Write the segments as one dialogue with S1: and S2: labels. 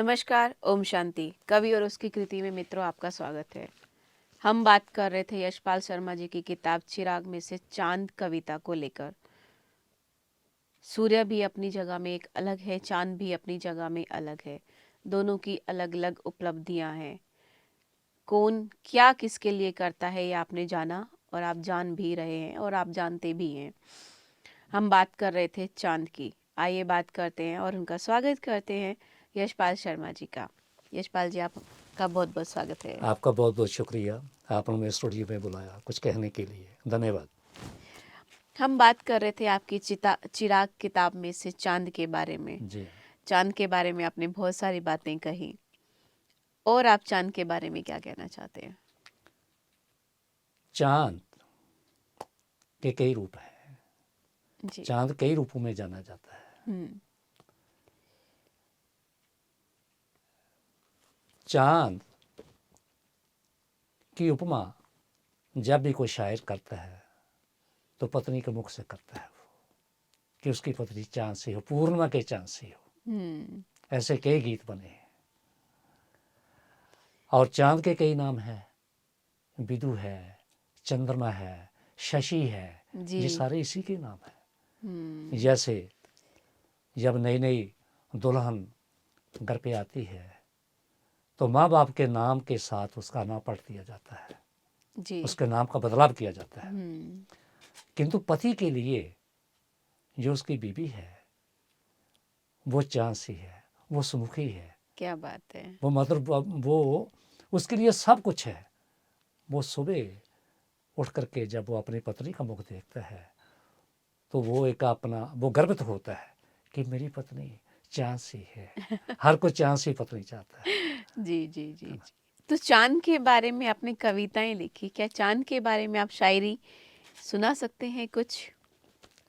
S1: नमस्कार, ओम शांति। कवि और उसकी कृति में मित्रों आपका स्वागत है। हम बात कर रहे थे यशपाल शर्मा जी की किताब चिराग में से चांद कविता को लेकर। सूर्य भी अपनी जगह में एक अलग है, चांद भी अपनी जगह में अलग है। दोनों की अलग अलग उपलब्धियां हैं। कौन क्या किसके लिए करता है ये आपने जाना और आप जान भी रहे हैं और आप जानते भी हैं। हम बात कर रहे थे चांद की। आइए बात करते हैं और उनका स्वागत करते हैं यशपाल शर्मा जी का। यशपाल जी आपका बहुत बहुत स्वागत है।
S2: आपका बहुत बहुत शुक्रिया, आपने हमें स्टूडियो में बुलाया कुछ कहने के लिए, धन्यवाद।
S1: हम बात कर रहे थे आपकी चिराग किताब में से चांद के बारे में।
S2: जी,
S1: चांद के बारे में आपने बहुत सारी बातें कही और आप चांद के बारे में क्या कहना चाहते हैं?
S2: चांद के कई रूप हैं।
S1: जी।
S2: चांद कई रूपों में जाना जाता है।
S1: हम्म।
S2: चांद की उपमा जब भी कोई शायर करता है तो पत्नी के मुख से करता है वो, कि उसकी पत्नी चांद से हो, पूर्णिमा के चांद से हो।
S1: हम्म।
S2: ऐसे कई गीत बने हैं और चांद के कई नाम हैं। विदु है, चंद्रमा है, शशि है,
S1: जी।
S2: ये सारे इसी के नाम हैं।
S1: हम्म।
S2: जैसे जब नई नई दुल्हन घर पे आती है तो माँ बाप के नाम के साथ उसका नाम पलट दिया जाता है,
S1: जी।
S2: उसके नाम का बदलाव किया जाता है।
S1: हम्म।
S2: किंतु पति के लिए जो उसकी बीवी है वो चांद सी है, वो सुमुखी है,
S1: क्या बात है।
S2: वो मतलब वो उसके लिए सब कुछ है। वो सुबह उठ करके जब वो अपनी पत्नी का मुख देखता है तो वो एक अपना वो गर्वित होता है कि मेरी पत्नी चांद सी है। हर कोई चांद सी पत्नी चाहता है।
S1: जी जी जी जी। तो चांद के बारे में आपने कविताएं लिखी, क्या चांद के बारे में आप शायरी सुना सकते हैं कुछ?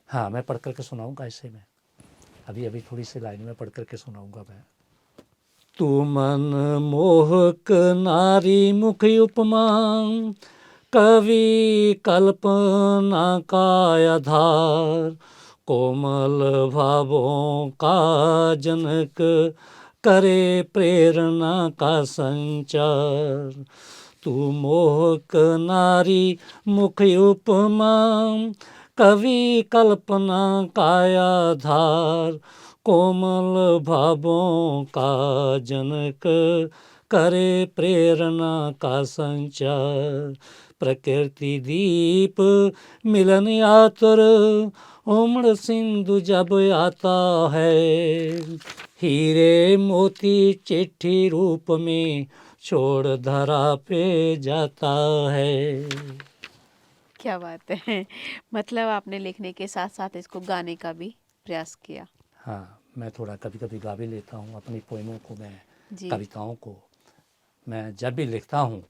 S2: हाँ, मैं पढ़ करके सुनाऊंगा। ऐसे में अभी अभी थोड़ी सी लाइन में पढ़ करके सुनाऊंगा मैं। तू मन मोहक नारी मुख उपमा, कवि कल्पना का आधार, कोमल भावों का जनक, करे प्रेरणा का संचार। तू मोहक नारी मुख उपमा, कवि कल्पना का आधार, कोमल भावों का जनक, करे प्रेरणा का संचार। प्रकृति दीप मिलन आतुर, उमड़ सिंधु जब आता है, हीरे मोती चिट्ठी रूप में छोड़ धरा पे जाता है।
S1: क्या बात है। मतलब आपने लिखने के साथ साथ इसको गाने का भी प्रयास किया।
S2: हाँ, मैं थोड़ा कभी कभी गा भी लेता हूँ अपनी पोएमों को, मैं
S1: जी।
S2: कविताओं को। मैं जब भी लिखता हूँ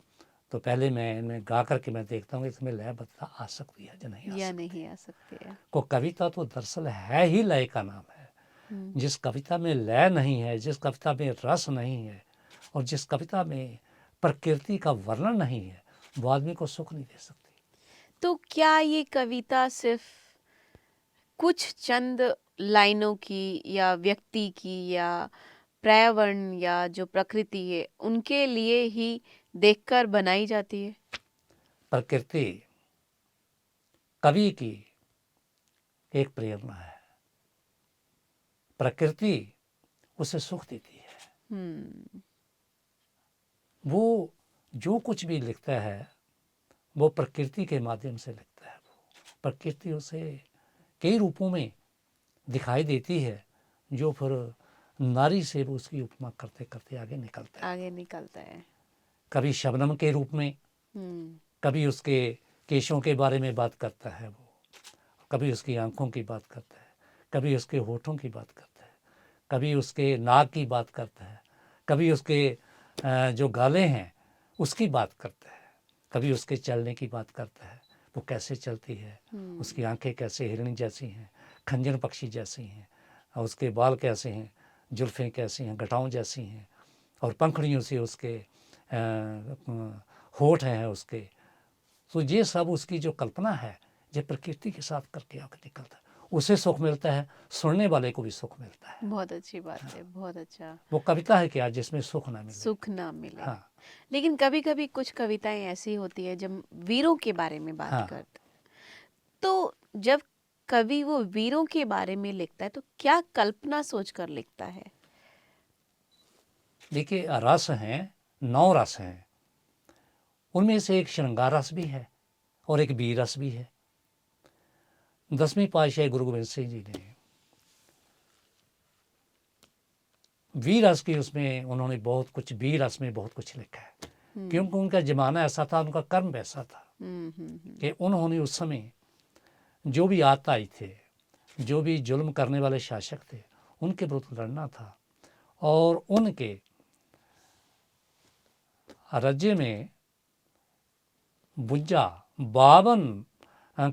S2: तो पहले मैं इनमें गा करके मैं देखता हूँ इसमें लय बदला आ सकती है या नहीं आ
S1: या
S2: सकती।
S1: नहीं आ सकते हैं।
S2: को कविता तो दरअसल है ही लय का नाम है।
S1: हम्म।
S2: जिस कविता में लय नहीं है, जिस कविता में रस नहीं है और जिस कविता में प्रकृति का वर्णन नहीं है, वो आदमी को सुख नहीं दे सकती।
S1: तो क्या ये कविता सिर्फ कुछ चंद लाइनों की या व्यक्ति की या पर्यावरण या जो प्रकृति है उनके लिए ही देखकर बनाई जाती है?
S2: प्रकृति कवि की एक प्रेरणा है। प्रकृति उसे सुख देती है।
S1: हम्म।
S2: वो जो कुछ भी लिखता है वो प्रकृति के माध्यम से लिखता है। वो प्रकृति उसे कई रूपों में दिखाई देती है, जो फिर नारी से वो उसकी उपमा करते करते आगे निकलता है।
S1: आगे निकलता है।
S2: कभी शबनम के रूप में,
S1: हम्म।
S2: कभी उसके केशों के बारे में बात करता है वो, कभी उसकी आंखों की बात करता है, कभी उसके होठों की बात करता है, कभी उसके नाक की बात करता है, कभी उसके जो गाले हैं उसकी बात करता है, कभी उसके चलने की बात करता है, वो कैसे चलती है, उसकी आंखें कैसे हिरणी जैसी हैं, खंजर पक्षी जैसी हैं, और उसके बाल कैसे हैं, जुल्फ़ें कैसी हैं, घटाओं जैसी हैं, और पंखुड़ियों से उसके होठ हैं उसके। तो ये सब उसकी जो कल्पना है, ये प्रकृति के साथ करके आगे निकलता है। उसे सुख मिलता है, सुनने वाले को भी सुख मिलता है।
S1: बहुत अच्छी बात है, बहुत अच्छा।
S2: वो कविता है क्या जिसमें सुख ना मिले।
S1: सुख ना मिले।
S2: हाँ
S1: लेकिन कभी कभी कुछ कविताएं ऐसी होती है जब वीरों के बारे में बात
S2: हाँ।
S1: करते, तो जब कवि वो वीरों के बारे में लिखता है तो क्या कल्पना सोचकर लिखता है?
S2: देखिए रस हैं, 9 रस हैं, उनमें से एक श्रृंगार रस भी है और एक वीर रस भी है। 10वीं पातशाही गुरु गोबिंद सिंह जी ने वीर रस की उसमें उन्होंने बहुत कुछ, वीर रस में बहुत कुछ लिखा है, क्योंकि उनका जमाना ऐसा था, उनका कर्म वैसा था कि उन्होंने उस समय जो भी आताई थे, जो भी जुल्म करने वाले शासक थे, उनके विरुद्ध लड़ना था। और उनके राज्य में 52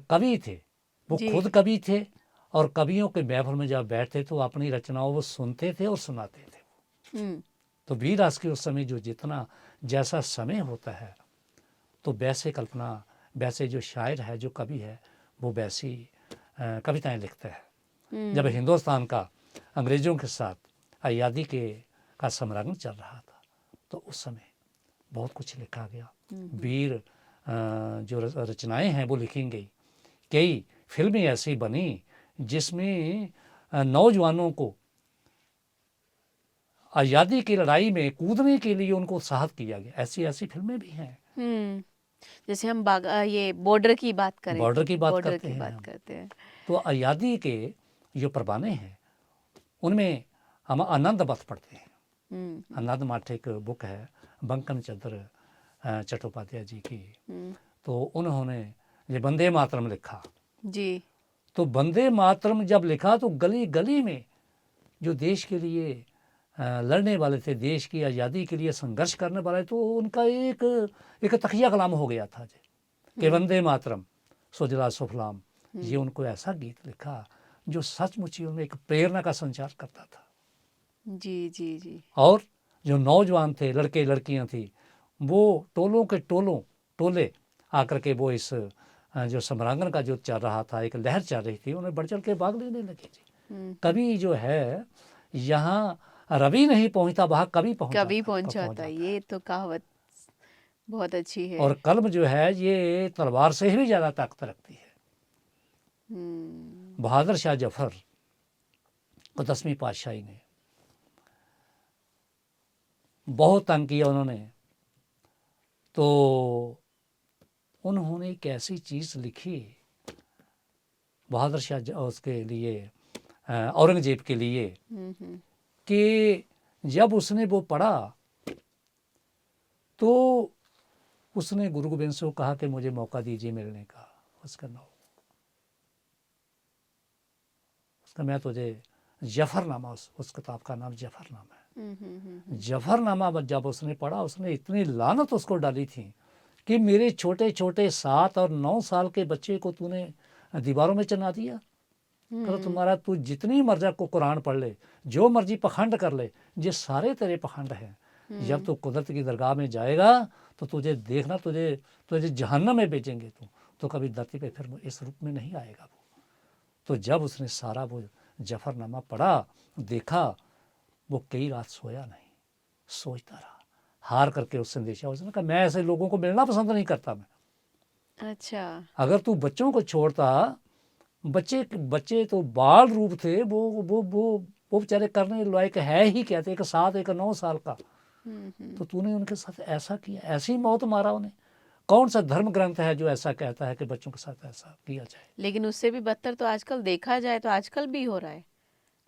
S2: कवि थे, वो
S1: जी।
S2: खुद कवि थे, और कवियों के महफिल में जब बैठते तो अपनी रचनाओं वो सुनते थे और सुनाते थे।
S1: हम्म।
S2: तो वीर रस के उस समय जो जितना जैसा समय होता है, तो वैसे कल्पना, वैसे जो शायर है, जो कवि है, वो वैसी कविताएं लिखता है। जब हिंदुस्तान का अंग्रेजों के साथ आज़ादी का संग्राम चल रहा था, तो उस समय बहुत कुछ लिखा गया। वीर जो रचनाएं हैं वो लिखी गई। कई फिल्में ऐसी बनी जिसमें नौजवानों को आज़ादी की लड़ाई में कूदने के लिए उनको उत्साहित किया गया। ऐसी ऐसी फिल्में भी हैं।
S1: जैसे हम ये बॉर्डर की बात करें,
S2: बॉर्डर
S1: तो
S2: की बात
S1: बॉर्डर
S2: करते
S1: की
S2: हैं
S1: बात
S2: हम।
S1: करते हैं।
S2: तो आज़ादी के जो परवाने हैं उनमें हम आनंद मठ पढ़ते हैं। आनंद मठ एक बुक है बंकिम चंद्र चट्टोपाध्याय जी की। तो उन्होंने ये वंदे मातरम लिखा।
S1: जी।
S2: तो वंदे मातरम जब लिखा तो गली गली में जो देश के लिए लड़ने वाले थे, देश की आज़ादी के लिए संघर्ष करने वाले, तो उनका एक तखिया कलाम हो गया था कि वंदे मातरम सुजला सुफलाम। ये उनको ऐसा गीत लिखा जो सचमुच ही उनमें एक प्रेरणा का संचार करता था।
S1: जी जी जी।
S2: और जो नौजवान थे, लड़के लड़कियां थी, वो टोलों के टोले आकर के वो इस जो सम्रांगण का जो चल रहा था, एक लहर चल रही थी, उन्हें बढ़ चढ़ के भाग लेने लगे जी। कवि जो है, यहाँ रवि नहीं पहुंचता, वहाँ कवि
S1: कभी
S2: पहुंच
S1: पहुंच जाता
S2: जाता
S1: है,
S2: है।
S1: ये तो कहावत बहुत अच्छी है।
S2: और कलम जो है ये तलवार से भी ज़्यादा ताकत रखती है। बहादुर शाह जफर को 10वीं पातशाही ने बहुत तंग किया उन्होंने। तो उन्होंने एक ऐसी चीज़ लिखी बहादुर शाह उसके लिए, औरंगजेब के लिए, कि जब उसने वो पढ़ा तो उसने गुरु गोबिंद सिंह को कहा कि मुझे मौका दीजिए मिलने का। उसका नाम, उसका मैं तुझे जफरनामा, उस किताब का नाम जफरनामा है। जफरनामा जब उसने पढ़ा, उसने इतनी लानत उसको डाली थी कि मेरे छोटे छोटे 7 और 9 साल के बच्चे को तूने दीवारों में चना दिया। करो तुम्हारा, तू जितनी मर्जी को कुरान पढ़ ले, जो मर्जी पखंड कर ले, ये सारे तेरे पखंड हैं। जब तू कुदरत की दरगाह में जाएगा तो तुझे देखना, तुझे जहन्नम में बेचेंगे, तो कभी धरती पे फिर इस रूप में नहीं आएगा वो। तो जब उसने सारा वो जफरनामा पढ़ा, देखा, वो कई रात सोया नहीं, सोचता रहा। हार करके उस संदेशा, उसने कहा मैं ऐसे लोगों को मिलना पसंद नहीं करता मैं।
S1: अच्छा।
S2: अगर तू बच्चों को छोड़ता, बच्चे तो बाल रूप थे, वो बेचारे करने लायक है ही क्या थे, एक 7 एक 9 साल का। तो तूने उनके साथ ऐसा किया, ऐसी मौत मारा उन्हें। कौन सा धर्म ग्रंथ है जो ऐसा कहता है कि बच्चों के साथ ऐसा किया जाए?
S1: लेकिन उससे भी बदतर तो आजकल देखा जाए तो आजकल भी हो रहा है।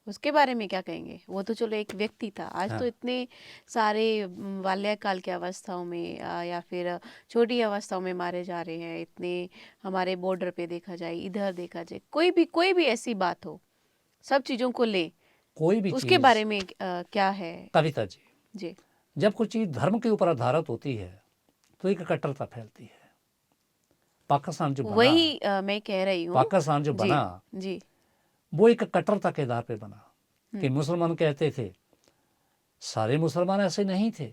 S1: उसके बारे में क्या कहेंगे? वो तो चलो एक व्यक्ति था, आज तो इतने सारे बाल्यकाल की अवस्थाओं में या फिर छोटी अवस्थाओं में मारे जा रहे हैं। इतने हमारे बॉर्डर पे देखा जाए, इधर देखा जाए, कोई भी ऐसी बात हो, सब चीज़ों को ले,
S2: कोई भी
S1: उसके
S2: चीज़,
S1: बारे में क्या है?
S2: कविता जी,
S1: जी।
S2: जब कोई चीज़ धर्म के ऊपर आधारित होती है तो एक कट्टरता फैलती है। पाकिस्तान जो बना,
S1: वही मैं कह रही हूँ।
S2: पाकिस्तान जो
S1: जी
S2: बना,
S1: जी।
S2: वो एक कट्टरता के आधार पे बना कि मुसलमान कहते थे। सारे मुसलमान ऐसे नहीं थे।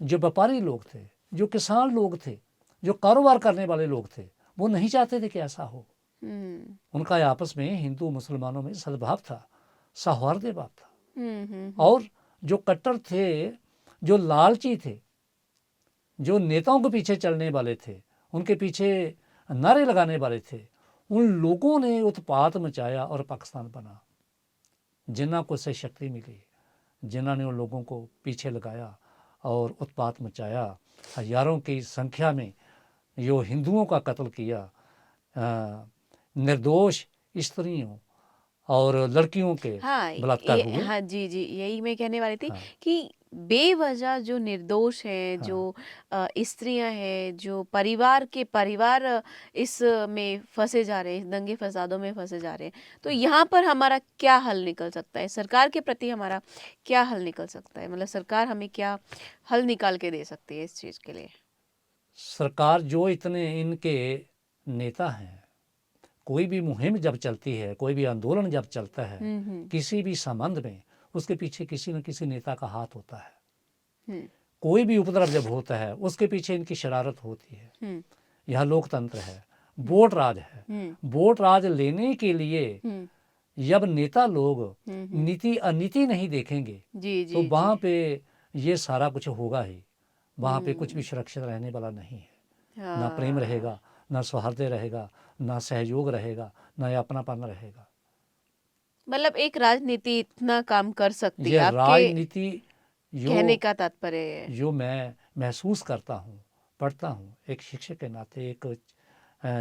S2: जो व्यापारी लोग थे, जो किसान लोग थे, जो कारोबार करने वाले लोग थे, वो नहीं चाहते थे कि ऐसा हो। उनका आपस में हिंदू मुसलमानों में सद्भाव था, सौहार्द भाव था।
S1: हम्म।
S2: और जो कट्टर थे, जो लालची थे, जो नेताओं के पीछे चलने वाले थे, उनके पीछे नारे लगाने वाले थे, उन लोगों ने उत्पात मचाया और पाकिस्तान बना। जिन्ना को से शक्ति मिली, जिन्ना ने उन लोगों को पीछे लगाया और उत्पात मचाया, हजारों की संख्या में जो हिंदुओं का कत्ल किया, निर्दोष स्त्रियों और लड़कियों के
S1: हाँ
S2: बलात्कार हुए।
S1: हाँ जी जी, यही मैं कहने वाली थी
S2: हाँ,
S1: कि बेवजह जो निर्दोष हैं,
S2: हाँ,
S1: जो स्त्रियां हैं, जो परिवार के परिवार इस में फंसे जा रहे हैं, दंगे फसादों में फंसे जा रहे हैं। तो यहाँ पर हमारा क्या हल निकल सकता है? सरकार के प्रति हमारा क्या हल निकल सकता है? मतलब सरकार हमें क्या हल निकाल के दे सकती है इस चीज़ के लिए?
S2: सरकार जो इतने इनके नेता हैं, कोई भी मुहिम जब चलती है, कोई भी आंदोलन जब चलता है,
S1: हम्म।
S2: किसी भी संबंध में, उसके पीछे किसी न किसी नेता का हाथ होता है।
S1: हम्म।
S2: कोई भी उपद्रव जब होता है, उसके पीछे इनकी शरारत होती है।
S1: हम्म।
S2: यह लोकतंत्र है, वोट राज है।
S1: हम्म।
S2: वोट राज लेने के लिए
S1: हम्म।
S2: जब नेता लोग
S1: हम्म।
S2: नीति अनीति नहीं देखेंगे,
S1: जी
S2: तो
S1: जी जी।
S2: वहाँ पे ये सारा कुछ होगा ही। वहाँ पे कुछ भी
S1: हम्म।
S2: सुरक्षित रहने वाला नहीं है। ना प्रेम
S1: हाँ,
S2: रहेगा, ना सौहार्द रहेगा, ना सहयोग रहेगा, ना अपनापन रहेगा।
S1: मतलब एक राजनीति इतना काम कर सकती है,
S2: ये
S1: आपके
S2: राजनीति
S1: कहने
S2: जो
S1: का तात्पर्य है?
S2: जो मैं महसूस करता हूँ, पढ़ता हूँ, एक शिक्षक के नाते, एक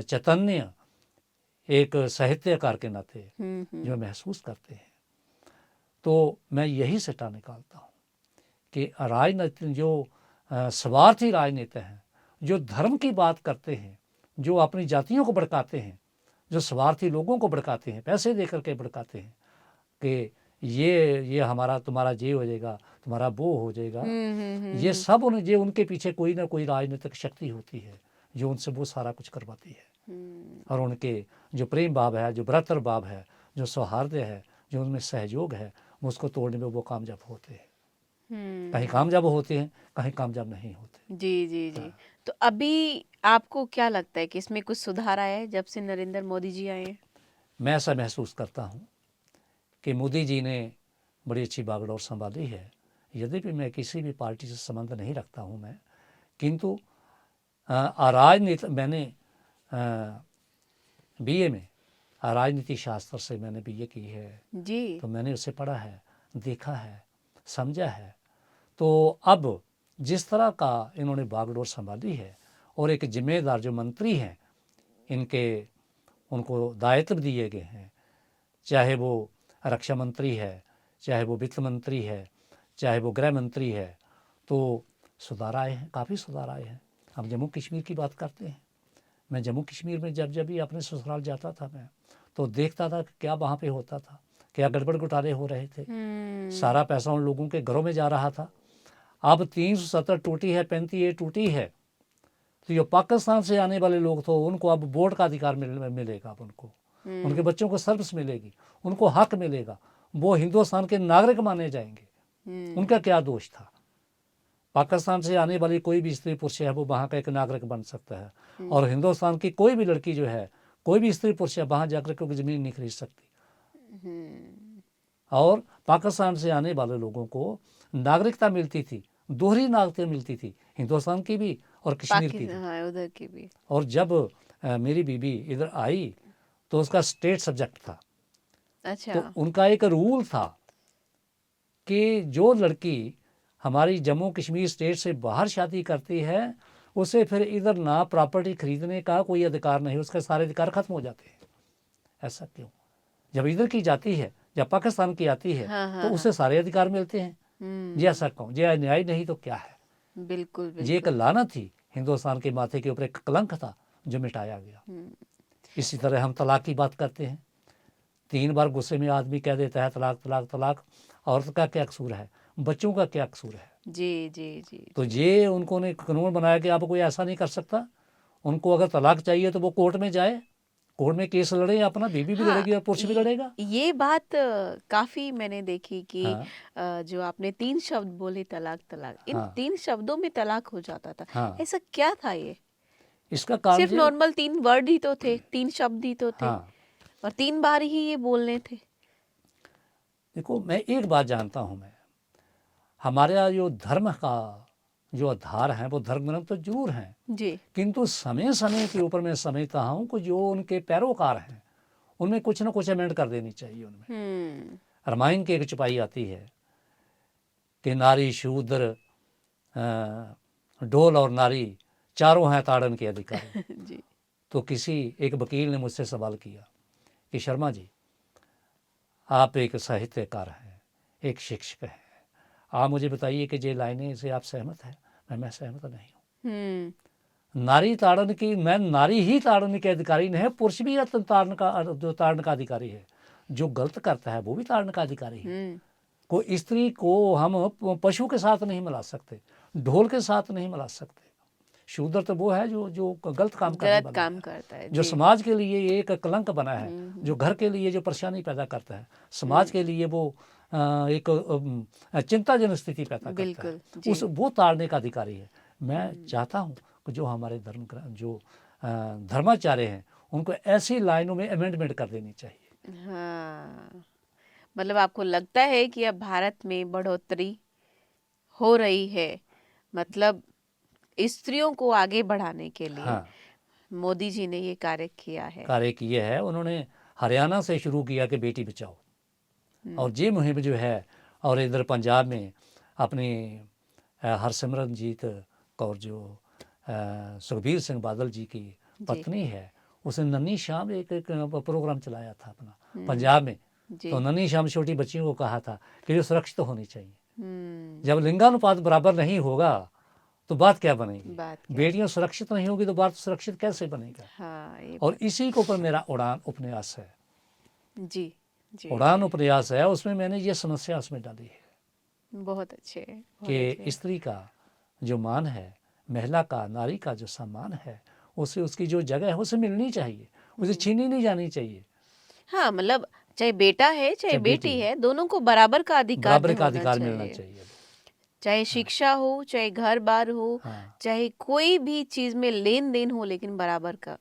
S2: चैतन्य, एक साहित्यकार के नाते जो महसूस करते हैं, तो मैं यही सट्टा निकालता हूँ कि राजनीति जो स्वार्थी राजनेता हैं, जो धर्म की बात करते हैं, जो अपनी जातियों को भड़काते हैं, जो स्वार्थी लोगों को भड़काते हैं, पैसे दे करके भड़काते हैं कि ये हमारा तुम्हारा ये हो जाएगा, तुम्हारा वो हो जाएगा। ये सब ये उनके पीछे कोई ना कोई राजनीतिक शक्ति होती है जो उनसे वो सारा कुछ करवाती है। और उनके जो प्रेम भाव है, जो भ्रातृ भाव है, जो सौहार्द है, जो उनमें सहयोग है, वो उसको तोड़ने में वो कामयाब होते हैं। कहीं कामयाब होते हैं, कहीं कामयाब नहीं होते।
S1: जी जी जी। तो अभी आपको क्या लगता है कि इसमें कुछ सुधार आया है जब से नरेंद्र मोदी जी आए हैं?
S2: मैं ऐसा महसूस करता हूँ कि मोदी जी ने बड़ी अच्छी बागडोर संभाली है। यद्यपि मैं किसी भी पार्टी से संबंध नहीं रखता हूँ मैं, किंतु राजनीति मैंने बीए में राजनीति शास्त्र से मैंने बीए की है,
S1: जी।
S2: तो मैंने उसे पढ़ा है, देखा है, समझा है। तो अब जिस तरह का इन्होंने बागडोर संभाली है और एक जिम्मेदार जो मंत्री हैं इनके, उनको दायित्व दिए गए हैं, चाहे वो रक्षा मंत्री है, चाहे वो वित्त मंत्री है, चाहे वो गृह मंत्री है, तो सुधार आए हैं, काफ़ी सुधार आए हैं। हम जम्मू कश्मीर की बात करते हैं। मैं जम्मू कश्मीर में जब भी अपने ससुराल जाता था मैं, तो देखता था कि क्या वहाँ पे होता था, क्या गड़बड़ घोटाले हो रहे थे। सारा पैसा उन लोगों के घरों में जा रहा था। अब 370 टूटी है, 35A टूटी है, तो ये पाकिस्तान से आने वाले लोग तो उनको अब वोट का अधिकार मिलेगा। अब उनको उनके बच्चों को सर्विस मिलेगी, उनको हक मिलेगा, वो हिंदुस्तान के नागरिक माने जाएंगे। उनका क्या दोष था? पाकिस्तान से आने वाली कोई भी स्त्री पुरुष है वो वहाँ का एक नागरिक बन सकता है, और हिंदुस्तान की कोई भी लड़की जो है, कोई भी स्त्री पुरुष है, वहाँ जाकर कोई ज़मीन नहीं खरीद सकती। और पाकिस्तान से आने वाले लोगों को नागरिकता मिलती थी, दोहरी नागरिकता मिलती थी, हिंदुस्तान की भी और कश्मीर की भी।
S1: हाँ, उधर की भी।
S2: और जब मेरी बीबी इधर आई तो उसका स्टेट सब्जेक्ट था।
S1: अच्छा।
S2: तो उनका एक रूल था कि जो लड़की हमारी जम्मू कश्मीर स्टेट से बाहर शादी करती है, उसे फिर इधर ना प्रॉपर्टी खरीदने का कोई अधिकार नहीं, उसके सारे अधिकार खत्म हो जाते हैं। ऐसा क्यों? जब इधर की जाती है, जब पाकिस्तान की आती है,
S1: हाँ
S2: तो
S1: हाँ
S2: उसे सारे अधिकार मिलते हैं। ये ऐसा क्यों? ये न्याय नहीं तो क्या है?
S1: बिल्कुल
S2: ये एक
S1: बिल्कुल।
S2: लानत थी, हिंदुस्तान के माथे के ऊपर एक कलंक था जो मिटाया गया। इसी तरह हम तलाक की बात करते हैं, 3 बार गुस्से में आदमी कह देता है तलाक तलाक तलाक। औरत का क्या कसूर है? बच्चों का क्या कसूर है?
S1: जी जी जी।
S2: तो ये उनको ने कानून बनाया कि अब कोई ऐसा नहीं कर सकता। उनको अगर तलाक चाहिए तो वो कोर्ट में जाए, कोर्ट में केस लड़े, अपना बीवी भी
S1: हाँ,
S2: लड़ेगी और पुरुष भी लड़ेगा।
S1: ये बात काफी मैंने देखी कि
S2: हाँ,
S1: जो आपने 3 शब्द बोले, तलाक तलाक, इन
S2: हाँ,
S1: 3 शब्दों में तलाक हो जाता था।
S2: हाँ।
S1: ऐसा क्या था ये?
S2: इसका कारण
S1: सिर्फ
S2: ये,
S1: नॉर्मल 3 वर्ड ही तो थे, 3 शब्द ही तो थे।
S2: हाँ,
S1: और 3 बार ही ये बोलने थे।
S2: देखो, मैं एक बात जानता हूँ, मैं हमारा जो धर्म का जो आधार है वो धर्म ग्रंथ तो जरूर हैं,
S1: जी।
S2: किंतु समय समय के ऊपर मैं समझता हूँ कि जो उनके पैरोकार हैं उनमें कुछ ना कुछ अमेंड कर देनी चाहिए। उनमें रामायण की एक चौपाई आती है कि नारी शूद्र ढोल और नारी चारों हैं ताड़न के अधिकारी।
S1: जी।
S2: तो किसी एक वकील ने मुझसे सवाल किया कि शर्मा जी, आप एक साहित्यकार हैं, एक शिक्षक हैं, आप मुझे बताइए कि ये लाइनें से आप सहमत हैं? मैं सहमत नहीं हूँ। नारी ताड़न की, मैं नारी ही ताड़न के अधिकारी नहीं है, पुरुष भी ताड़न का, जो ताड़न का अधिकारी है, जो गलत करता है वो भी ताड़न का अधिकारी है। कोई स्त्री को हम पशु के साथ नहीं मिला सकते, ढोल के साथ नहीं मिला सकते। शूद्र तो वो है जो गलत काम
S1: करता है,
S2: जो समाज के लिए एक कलंक बना है, जो घर के लिए जो परेशानी पैदा करता है, समाज के लिए वो एक चिंताजनक स्थिति पैदा करता है, उस वो ताड़ने का अधिकारी है। मैं चाहता हूँ कि जो हमारे जो धर्माचार्य हैं उनको ऐसी लाइनों में अमेंडमेंट कर देनी चाहिए।
S1: हाँ, मतलब आपको लगता है कि अब भारत में बढ़ोतरी हो रही है, मतलब स्त्रियों को आगे बढ़ाने के लिए। हाँ, मोदी जी ने ये कार्य किया है।
S2: उन्होंने हरियाणा से शुरू किया कि बेटी बचाओ, और ये मुहिम जो है, और इधर पंजाब में अपनी हरसिमरनजीत कौर जो सुखबीर सिंह बादल जी की पत्नी है, उसने नन्ही शाम एक प्रोग्राम चलाया था अपना पंजाब में। तो नन्ही शाम छोटी बच्चियों को कहा था कि जो सुरक्षित होनी चाहिए। जब लिंगानुपात बराबर नहीं होगा तो बात क्या बनेगी? बेटियां सुरक्षित नहीं होगी तो बात सुरक्षित कैसे बनेगा? हाँ, और इसी के ऊपर मेरा उड़ान उपन्यास है। जी, उड़ान उपन्यास है, उसमें मैंने ये समस्या उसमें डाली है।
S1: बहुत अच्छे
S2: कि स्त्री का जो मान है, महिला का, नारी का जो सम्मान है, उसे उसकी जो जगह है उसे मिलनी चाहिए, उसे छीनी नहीं जानी चाहिए।
S1: हाँ, मतलब चाहे बेटा है चाहे बेटी है, दोनों को बराबर का अधिकार
S2: मिलना चाहिए।
S1: चाहे शिक्षा हो, चाहे घर बार हो, चाहे कोई भी चीज में लेन देन हो, लेकिन बराबर का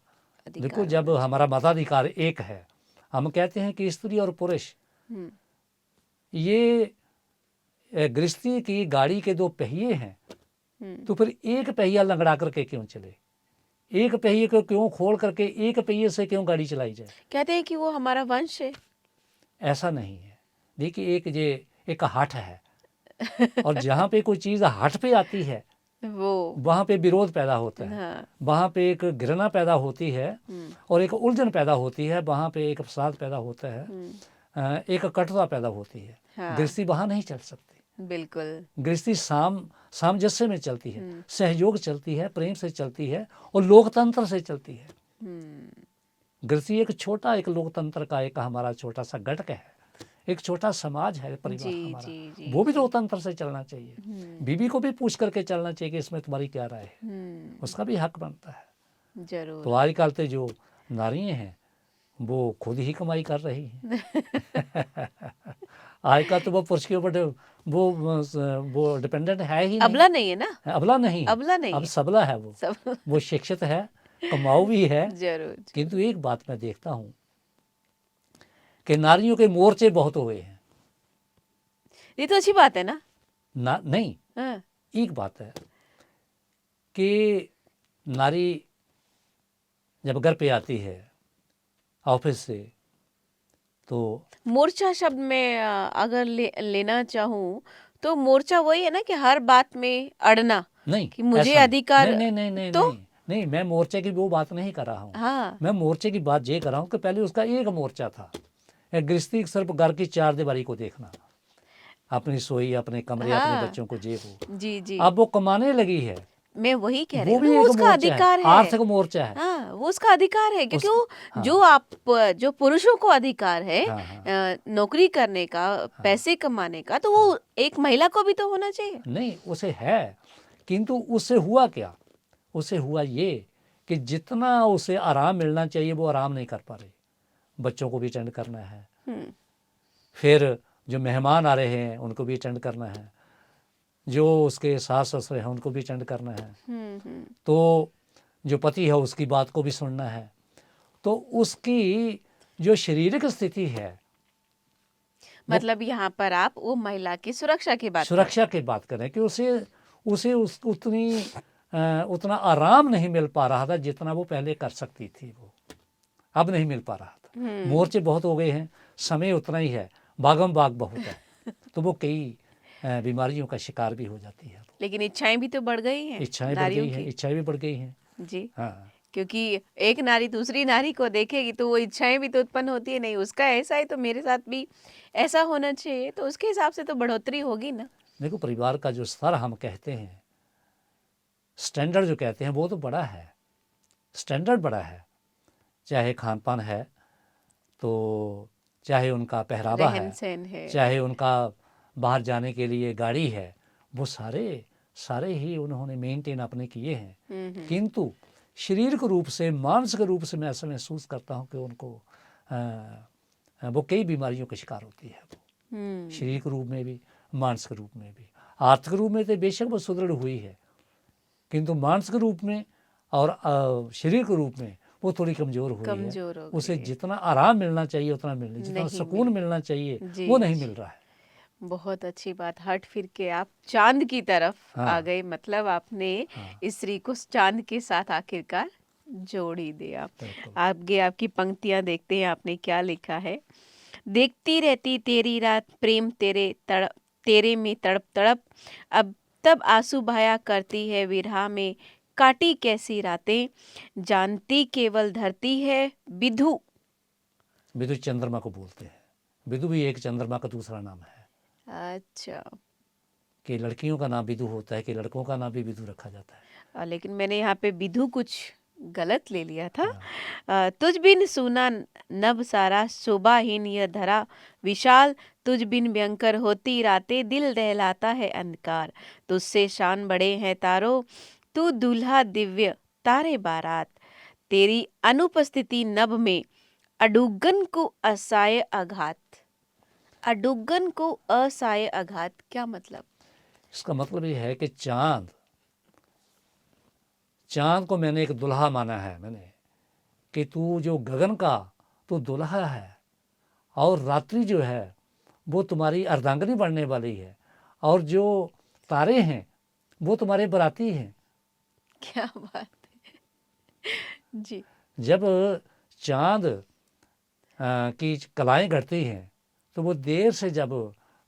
S1: अधिकार।
S2: देखो, जब हमारा मताधिकार एक है, हम कहते हैं कि स्त्री और पुरुष ये गृहस्थी की गाड़ी के दो पहिए हैं, तो फिर एक पहिया लंगड़ा करके क्यों चले? एक पहिए को क्यों खोल करके एक पहिए से क्यों गाड़ी चलाई जाए?
S1: कहते हैं कि वो हमारा वंश है।
S2: ऐसा नहीं है। देखिए, एक हठ है और जहाँ पे कोई चीज़ हठ पे आती है वहाँ पे विरोध पैदा होता है। हाँ। वहाँ पे एक घृणा पैदा होती है और एक उलझन पैदा होती है, वहाँ पे एक फसाद पैदा होता है, एक कटुता पैदा होती है। हाँ। गृहस्थी वहाँ नहीं चल सकती।
S1: बिल्कुल।
S2: गृहस्थी सामंजस्य में चलती है, सहयोग चलती है, प्रेम से चलती है और लोकतंत्र से चलती है। गृहस्थी एक लोकतंत्र का एक हमारा छोटा सा घटक है, एक छोटा समाज है, परिवार हमारा, वो भी लोकतंत्र से चलना चाहिए। बीवी को भी पूछ करके चलना चाहिए कि इसमें तुम्हारी क्या राय है, उसका भी हक बनता है।
S1: जरूर।
S2: तो आजकल तो जो नारियां हैं वो खुद ही कमाई कर रही हैं। आजकल तो वो पुरुष के ऊपर वो डिपेंडेंट है ही नहीं।
S1: अबला नहीं है ना?
S2: अबला नहीं, अब सबला है वो शिक्षित है, कमाऊ भी है। जरूर। किंतु एक बात मैं देखता हूँ कि नारियों के मोर्चे बहुत हुए हैं।
S1: ये तो अच्छी बात है ना?
S2: नहीं। हाँ। एक बात है कि नारी जब घर पे आती है ऑफिस से, तो
S1: मोर्चा शब्द में अगर लेना चाहूँ तो मोर्चा वही है ना कि हर बात में अड़ना,
S2: नहीं
S1: कि मुझे अधिकार।
S2: नहीं, मैं मोर्चे की वो बात नहीं कर रहा हूँ। हाँ। मैं मोर्चे की बात ये कर रहा हूँ कि पहले उसका एक मोर्चा था, गृहस्थी सिर्फ घर की चार दीवारी को देखना, अपनी सोई, अपने कमरे, हाँ। अपने बच्चों को जी। अब वो कमाने लगी है,
S1: मैं वही कह रही हूँ, वो उसका अधिकार है,
S2: आर्थिक मोर्चा है।
S1: हाँ, वो उसका अधिकार है, क्योंकि वो हाँ। जो पुरुषों को अधिकार है, हाँ। नौकरी करने का, हाँ। पैसे कमाने का, तो वो एक महिला को भी तो होना चाहिए।
S2: नहीं, उसे है, किंतु उससे हुआ क्या? उसे हुआ ये कि जितना उसे आराम मिलना चाहिए वो आराम नहीं कर पा रही। बच्चों को भी अटेंड करना है, फिर जो मेहमान आ रहे हैं उनको भी अटेंड करना है, जो उसके सास ससुर हैं उनको भी अटेंड करना है, तो जो पति है उसकी बात को भी सुनना है। तो उसकी जो शारीरिक स्थिति है,
S1: मतलब यहाँ पर आप वो महिला की सुरक्षा की बात कर
S2: सुरक्षा की बात करें कि उसे उतना आराम नहीं मिल पा रहा था जितना वो पहले कर सकती थी। वो अब नहीं मिल पा रहा था। मोर्चे बहुत हो गए हैं, समय उतना ही है, भागम भाग बहुत है, तो वो कई बीमारियों का शिकार भी हो जाती है।
S1: लेकिन इच्छाएं भी तो बढ़ गई हैं
S2: इच्छाएं बढ़
S1: नारियों
S2: गई हैं,
S1: की।
S2: इच्छाएं भी बढ़ गई हैं।
S1: जी,
S2: हाँ,
S1: क्योंकि एक नारी दूसरी नारी को देखेगी तो वो इच्छाएं भी तो उत्पन्न होती है, नहीं उसका ऐसा है तो मेरे साथ भी ऐसा होना चाहिए, तो उसके हिसाब से तो बढ़ोतरी होगी ना।
S2: देखो परिवार का जो स्तर हम कहते हैं, स्टैंडर्ड जो कहते हैं, वो तो बड़ा है, स्टैंडर्ड बड़ा है। चाहे खान पान है, तो चाहे उनका पहरावा
S1: रहन
S2: है,
S1: सहन है।
S2: चाहे उनका बाहर जाने के लिए गाड़ी है, वो सारे सारे ही उन्होंने मेंटेन अपने किए हैं। किंतु शारीरिक रूप से, मानसिक रूप से मैं ऐसा महसूस करता हूँ कि उनको वो कई बीमारियों का शिकार होती है। वो शारीरिक रूप में भी, मानसिक रूप में भी। आर्थिक रूप में तो बेशक वो सुदृढ़ हुई है, किंतु मानसिक रूप में और शारीरिक रूप में वो थोड़ी कमज़ोर हुई है।
S1: कमजोर हो
S2: उसे
S1: गई है।
S2: जितना आराम मिलना चाहिए उतना मिलना, जितना
S1: नहीं
S2: सुकून मिलना चाहिए
S1: जी
S2: वो नहीं
S1: जी,
S2: मिल रहा है।
S1: बहुत अच्छी बात। हट फिर के आप चांद की तरफ आ
S2: हाँ,
S1: गए, मतलब आपने
S2: हाँ,
S1: इस स्त्री को चांद के साथ आखिरकार जोड़ ही दिया।
S2: बिल्कुल।
S1: आगे आपकी पंक्तियां देखते हैं, आपने क्या लिखा है। देखती रहती तेरी रात प्रेम तेरे में तड़प तड़प, अब तब आंसू बहाया करती है विरहा में, काटी कैसी रातें, जानती केवल धरती है विधु।
S2: विदु चंद्रमा को बोलते हैं। विदु भी एक चंद्रमा का दूसरा नाम है,
S1: अच्छा,
S2: कि लड़कियों का नाम विदु होता है, कि लड़कों का नाम भी विदु रखा जाता है।
S1: लेकिन मैंने यहाँ पे विधु कुछ गलत ले लिया था।
S2: हाँ,
S1: तुझ बिन सूना नभ सारा, शोभाहीन यह धरा विशाल, तुझ बिन भयंकर होती रातें, दिल दहलाता है अंधकार, तुझसे शान बड़े हैं तारों, तू दूल्हा दिव्य तारे बारात, तेरी अनुपस्थिति नभ में अडुगन को असाय आघात। अडुगन को असाय आघात क्या मतलब?
S2: इसका मतलब ये है कि चांद चांद को मैंने एक दुल्हा माना है, मैंने, कि तू जो गगन का तू दुल्हा है, और रात्रि जो है वो तुम्हारी अर्धांगिनी बनने वाली है, और जो तारे हैं वो तुम्हारे बराती हैं।
S1: क्या बात है जी।
S2: जब चांद की कलाएं घटती हैं तो वो देर से जब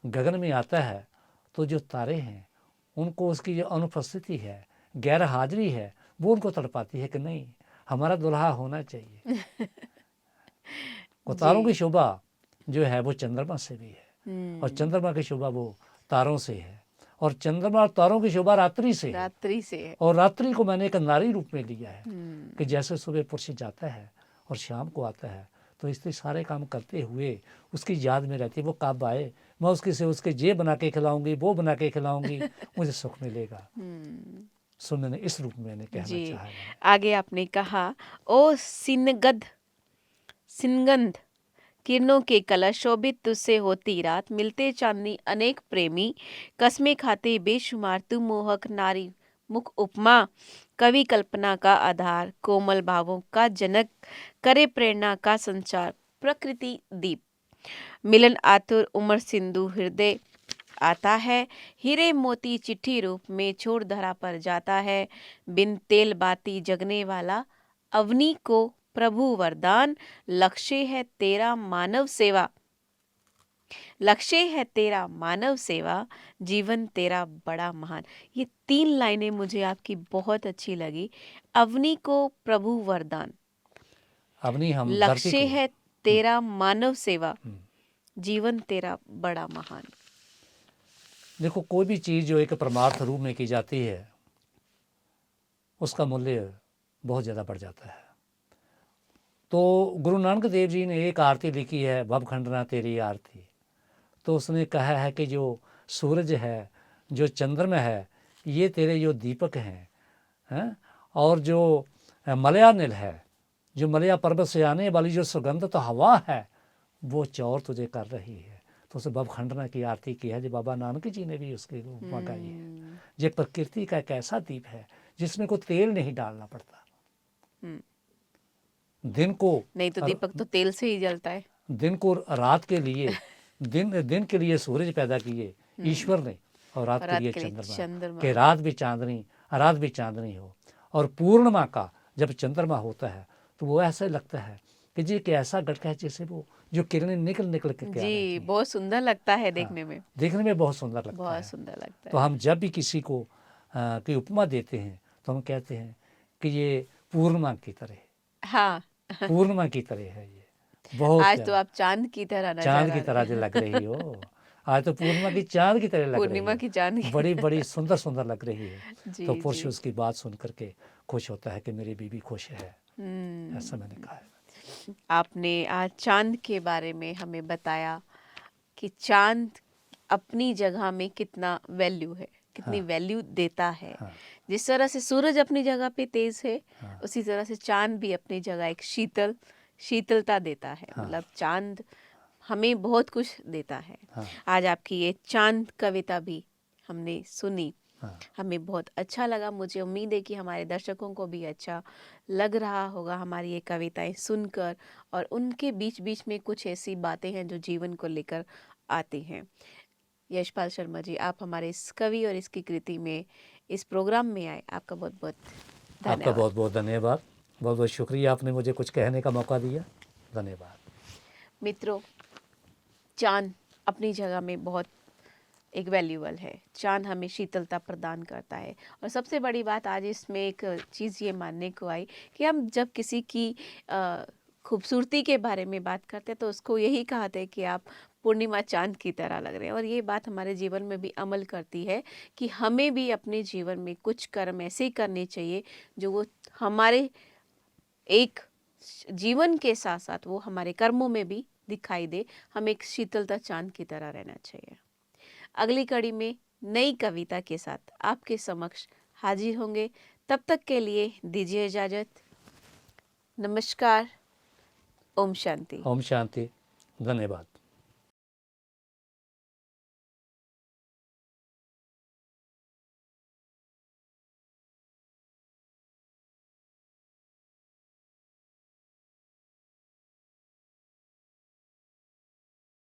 S2: गगन में आता है, तो जो तारे हैं उनको उसकी जो अनुपस्थिति है, गैर हाजिरी है, वो उनको तड़पाती है कि नहीं, हमारा दुल्हा होना चाहिए। और
S1: जी।
S2: तारों की शोभा जो है वो चंद्रमा से भी है, और
S1: हम्म,
S2: चंद्रमा की शोभा वो तारों से है, और चंद्रमा और तारों की शोभा रात्रि से है।
S1: रात्रि से है।
S2: और रात्रि को मैंने एक नारी रूप में लिया है, कि
S1: हम्म,
S2: जैसे सुबह पुरुष जाता है और शाम को आता है, तो स्त्री सारे काम करते हुए उसकी याद में रहती है, वो कब आए, मैं उसके ये बना के खिलाऊंगी, वो बना के खिलाऊंगी, मुझे सुख मिलेगा।
S1: हम्म,
S2: सो मैंने इस रूप में मैंने कहना
S1: जी।
S2: चाहा मैंने।
S1: आगे आपने कहा, ओ सिनगंध किरणों के कलश, शोभित तुझसे होती रात, मिलते चांदनी अनेक प्रेमी, कसमें खाते बेशुमार, तू मोहक नारी मुख उपमा, कवि कल्पना का आधार, कोमल भावों का जनक, करे प्रेरणा का संचार, प्रकृति दीप, मिलन आतुर उमर सिंधु हृदय आता है, हीरे मोती चिट्ठी रूप में छोड़ धरा पर जाता है, बिन तेल बाती जगने वाला, अवनी को प्रभु वरदान, लक्ष्य है तेरा मानव सेवा, लक्ष्य है तेरा मानव सेवा, जीवन तेरा बड़ा महान। ये 3 लाइनें मुझे आपकी बहुत अच्छी लगी। अवनी को प्रभु वरदान,
S2: अपनी हम धरती
S1: लक्ष्य
S2: को।
S1: है तेरा मानव सेवा,
S2: हम्म।
S1: जीवन तेरा बड़ा महान।
S2: देखो कोई भी चीज़ जो एक परमार्थ रूप में की जाती है, उसका मूल्य बहुत ज़्यादा बढ़ जाता है। तो गुरु नानक देव जी ने एक आरती लिखी है, भव खंडना तेरी आरती। तो उसने कहा है कि जो सूरज है, जो चंद्रमा है, ये तेरे जो दीपक हैं, और जो मलयानिल है, जो मलया पर्वत से आने वाली जो सुगंध तो हवा है, वो चौर तुझे कर रही है। तो उसे भव खंडना की आरती की है, जो बाबा नानक जी ने भी उसकी उपमा गाई है। ये प्रकृति का एक ऐसा दीप है जिसमें कोई तेल नहीं डालना पड़ता,
S1: हम्म,
S2: दिन को
S1: नहीं तो दीपक तो तेल से ही जलता है।
S2: दिन को रात के लिए दिन के लिए सूरज पैदा किए ईश्वर ने, और रात
S1: और
S2: के
S1: रात
S2: लिए
S1: के लिए
S2: चंद्रमा,
S1: चंद्रमा।
S2: कि रात भी चांदनी हो। और पूर्णिमा का जब चंद्रमा होता है तो वो ऐसा लगता है कि जी कि ऐसा गटका है जैसे वो जो किरणें निकल निकल के आ रही
S1: जी,
S2: थी।
S1: बहुत सुंदर लगता है
S2: हाँ,
S1: देखने में।
S2: देखने में बहुत सुंदर लगता
S1: बहुत
S2: है।
S1: सुंदर लगता
S2: तो
S1: है।
S2: हम जब भी किसी को की उपमा देते हैं तो हम कहते हैं कि ये पूर्णिमा की तरह,
S1: हाँ,
S2: पूर्णिमा की तरह है, ये बहुत
S1: आज तो
S2: प्यारा,
S1: आप चांद की तरह
S2: चांद
S1: नजर आ
S2: की तरह जो
S1: रहे
S2: लग
S1: हैं।
S2: रही हो। आज तो पूर्णिमा की चांद की तरह लग रही
S1: पूर्णिमा
S2: हो,
S1: की चांद की।
S2: बड़ी बड़ी सुंदर सुंदर लग रही है।
S1: जी
S2: तो
S1: जी।
S2: पुरुष उसकी बात सुन करके खुश होता है कि मेरी बीवी खुश है, ऐसा मैंने
S1: हम्म।
S2: कहा है।
S1: आपने आज चांद के बारे में हमें बताया कि चांद अपनी जगह में कितना वैल्यू है, कितनी
S2: हाँ
S1: वैल्यू देता है।
S2: हाँ
S1: जिस तरह से सूरज अपनी जगह पे तेज है,
S2: हाँ
S1: उसी तरह से चांद भी अपनी जगह एक शीतलता देता है।
S2: हाँ
S1: मतलब चांद हमें बहुत कुछ देता है।
S2: हाँ
S1: आज आपकी ये चांद कविता भी हमने सुनी,
S2: हाँ
S1: हमें बहुत अच्छा लगा। मुझे उम्मीद है कि हमारे दर्शकों को भी अच्छा लग रहा होगा हमारी ये कविताएं सुनकर, और उनके बीच बीच में कुछ ऐसी बातें हैं जो जीवन को लेकर आती हैं। यशपाल शर्मा जी, आप हमारे इस कवि और इसकी कृति में, इस प्रोग्राम में आए, आपका बहुत बहुत
S2: आपका
S1: धन्यवाद।
S2: बहुत बहुत धन्यवाद, बहुत बहुत शुक्रिया, आपने मुझे कुछ कहने का मौका दिया, धन्यवाद।
S1: मित्रों, चांद अपनी जगह में बहुत एक वैल्यूबल है। चांद हमें शीतलता प्रदान करता है। और सबसे बड़ी बात आज इसमें एक चीज़ ये मानने को आई कि हम जब किसी की खूबसूरती के बारे में बात करते हैं तो उसको यही कहते हैं कि आप पूर्णिमा चांद की तरह लग रहे हैं। और ये बात हमारे जीवन में भी अमल करती है कि हमें भी अपने जीवन में कुछ कर्म ऐसे करने चाहिए जो वो हमारे एक जीवन के साथ साथ वो हमारे कर्मों में भी दिखाई दे। हम एक शीतलता चांद की तरह रहना चाहिए। अगली कड़ी में नई कविता के साथ आपके समक्ष हाजिर होंगे। तब तक के लिए दीजिए इजाजत। नमस्कार। ओम शांति।
S2: ओम शांति, धन्यवाद।